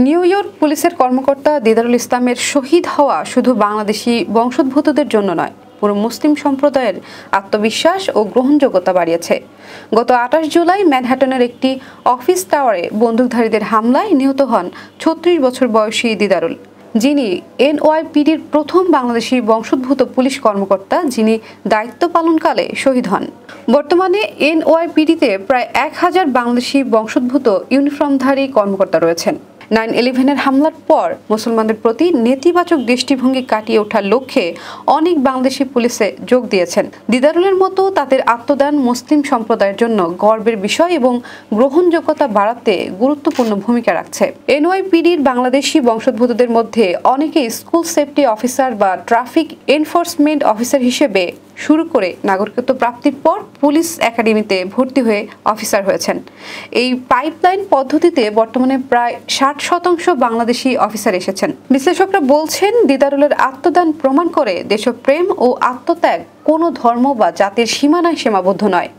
New York পুলিশের কর্মকর্তা দিদারুল ইসলামের শহীদ হওয়া শুধু বাংলাদেশি বংশোদ্ভূতদের জন্য নয়, পুরো মুসলিম সম্প্রদায়ের আত্মবিশ্বাস ও গ্রহণযোগ্যতা বাড়িয়েছে। গত 28 জুলাই ম্যানহাটনের একটি অফিস টাওয়ারে বন্দুকধারীদের হামলায় নিহত হন 36 বছর বয়সী দিদারুল, যিনি এনওয়াইপিডির প্রথম বাংলাদেশি বংশোদ্ভূত পুলিশ কর্মকর্তা, যিনি দায়িত্ব পালনকালে শহীদ হন। বর্তমানে এনওয়াইপিডিতে প্রায় 1000 বাংলাদেশি বংশোদ্ভূত ইউনিফর্মধারী কর্মকর্তা রয়েছেন। 9/11-এর হামলার পর মুসলমানদের প্রতি নেতিবাচক দৃষ্টিভঙ্গি কাটিয়ে ওঠার লক্ষ্যে অনেক বাংলাদেশি পুলিশে যোগ দিয়েছেন। দিদারুলের মতো তাদের আত্মদান মুসলিম সম্প্রদায়ের জন্য গর্বের বিষয় এবং গ্রহণযোগ্যতা বাড়াতে গুরুত্বপূর্ণ ভূমিকা রাখছে। এনওয়াইপিডির বাংলাদেশি বংশোদ্ভূতদের মধ্যে অনেকেই স্কুল সেফটি অফিসার বা ট্রাফিক এনফোর্সমেন্ট অফিসার হিসেবে শুরু করে নাগরিকত্ব প্রাপ্তির পর পুলিশ একাডেমিতে ভর্তি হয়ে অফিসার হয়েছেন। এই পাইপলাইন পদ্ধতিতে বর্তমানে প্রায় 60% বাংলাদেশি অফিসার এসেছেন। বিশ্লেষকরা বলছেন, দিদারুলের আত্মদান প্রমাণ করে দেশপ্রেম ও আত্মত্যাগ কোনো ধর্ম বা জাতির সীমানায় সীমাবদ্ধ নয়।